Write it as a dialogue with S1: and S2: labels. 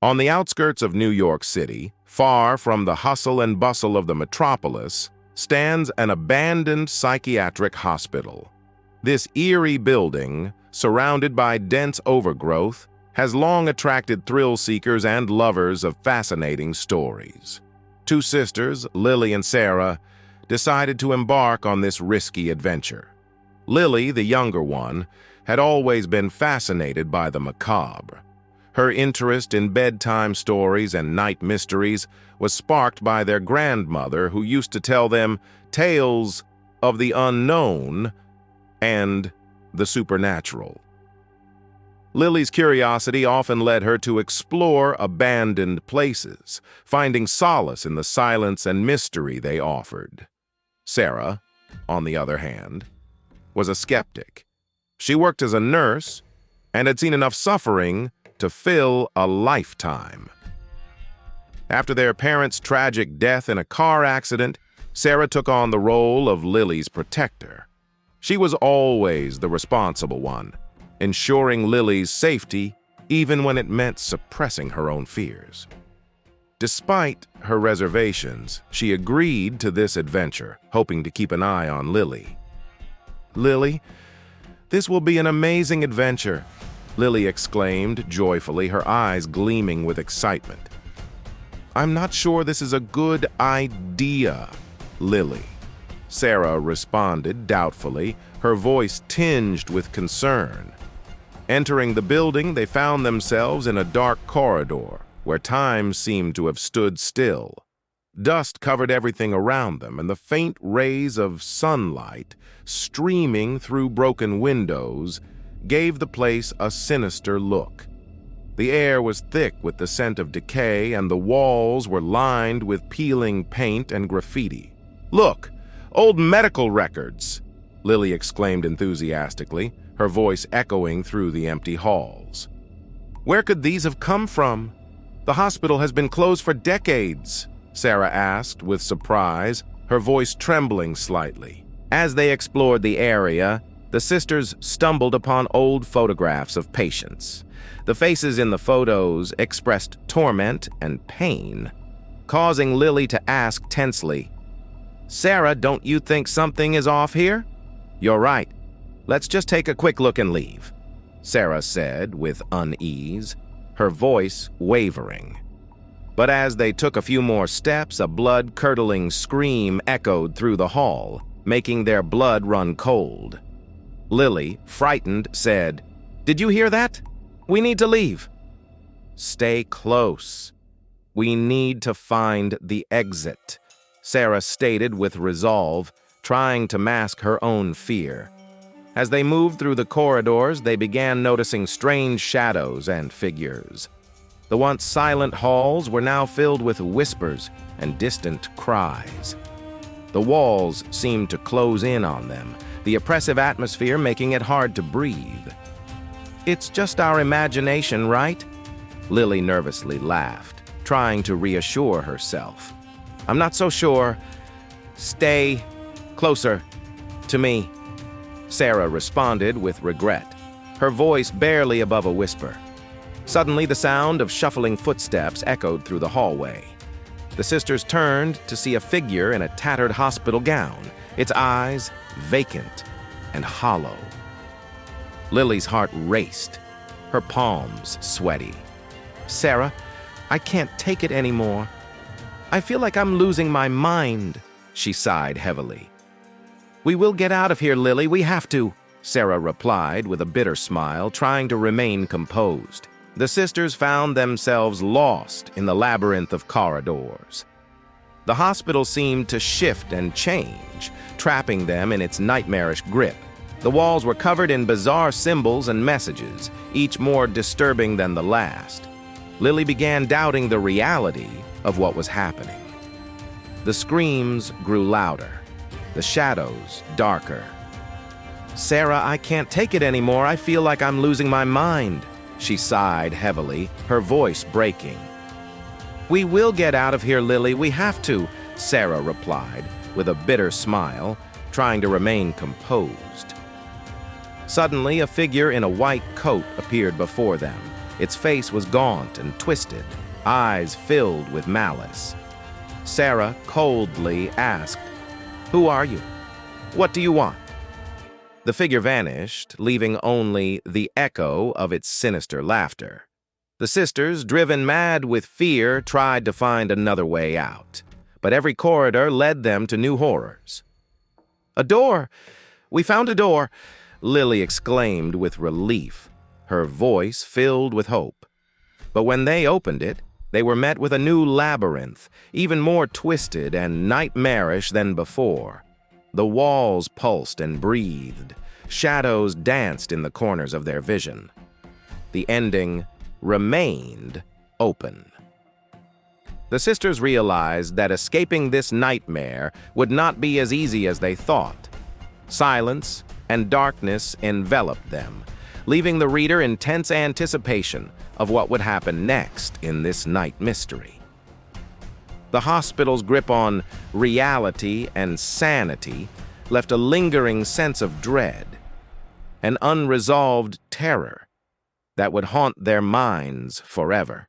S1: On the outskirts of New York City, far from the hustle and bustle of the metropolis, stands an abandoned psychiatric hospital. This eerie building, surrounded by dense overgrowth, has long attracted thrill-seekers and lovers of fascinating stories. Two sisters, Lily and Sarah, decided to embark on this risky adventure. Lily, the younger one, had always been fascinated by the macabre. Her interest in bedtime stories and night mysteries was sparked by their grandmother, who used to tell them tales of the unknown and the supernatural. Lily's curiosity often led her to explore abandoned places, finding solace in the silence and mystery they offered. Sarah, on the other hand, was a skeptic. She worked as a nurse and had seen enough suffering to fill a lifetime. After their parents' tragic death in a car accident, Sarah took on the role of Lily's protector. She was always the responsible one, ensuring Lily's safety even when it meant suppressing her own fears. Despite her reservations, she agreed to this adventure, hoping to keep an eye on Lily. "Lily, this will be an amazing adventure," Lily exclaimed joyfully, her eyes gleaming with excitement. "I'm not sure this is a good idea, Lily," Sarah responded doubtfully, her voice tinged with concern. Entering the building, they found themselves in a dark corridor where time seemed to have stood still. Dust covered everything around them, and the faint rays of sunlight streaming through broken windows gave the place a sinister look. The air was thick with the scent of decay, and the walls were lined with peeling paint and graffiti. "Look, old medical records!" Lily exclaimed enthusiastically, her voice echoing through the empty halls. "Where could these have come from? The hospital has been closed for decades," Sarah asked with surprise, her voice trembling slightly. As they explored the area, the sisters stumbled upon old photographs of patients. The faces in the photos expressed torment and pain, causing Lily to ask tensely, "Sarah, don't you think something is off here?" "You're right. Let's just take a quick look and leave," Sarah said with unease, her voice wavering. But as they took a few more steps, a blood-curdling scream echoed through the hall, making their blood run cold. Lily, frightened, said, "Did you hear that? We need to leave." "Stay close. We need to find the exit," Sarah stated with resolve, trying to mask her own fear. As they moved through the corridors, they began noticing strange shadows and figures. The once silent halls were now filled with whispers and distant cries. The walls seemed to close in on them, the oppressive atmosphere making it hard to breathe. "It's just our imagination, right?" Lily nervously laughed, trying to reassure herself. "I'm not so sure. Stay closer to me," Sarah responded with regret, her voice barely above a whisper. Suddenly, the sound of shuffling footsteps echoed through the hallway. The sisters turned to see a figure in a tattered hospital gown, its eyes vacant and hollow. Lily's heart raced, her palms sweaty. "Sarah, I can't take it anymore. I feel like I'm losing my mind," she sighed heavily. "We will get out of here, Lily. We have to," Sarah replied with a bitter smile, trying to remain composed. The sisters found themselves lost in the labyrinth of corridors. The hospital seemed to shift and change, trapping them in its nightmarish grip. The walls were covered in bizarre symbols and messages, each more disturbing than the last. Lily began doubting the reality of what was happening. The screams grew louder, the shadows darker. "Sarah, I can't take it anymore. I feel like I'm losing my mind," she sighed heavily, her voice breaking. "We will get out of here, Lily. We have to," Sarah replied, with a bitter smile, trying to remain composed. Suddenly, a figure in a white coat appeared before them. Its face was gaunt and twisted, eyes filled with malice. Sarah coldly asked, "Who are you? What do you want?" The figure vanished, leaving only the echo of its sinister laughter. The sisters, driven mad with fear, tried to find another way out, but every corridor led them to new horrors. "A door! We found a door!" Lily exclaimed with relief, her voice filled with hope. But when they opened it, they were met with a new labyrinth, even more twisted and nightmarish than before. The walls pulsed and breathed. Shadows danced in the corners of their vision. The ending remained open. The sisters realized that escaping this nightmare would not be as easy as they thought. Silence and darkness enveloped them, leaving the reader in tense anticipation of what would happen next in this night mystery. The hospital's grip on reality and sanity left a lingering sense of dread, an unresolved terror that would haunt their minds forever.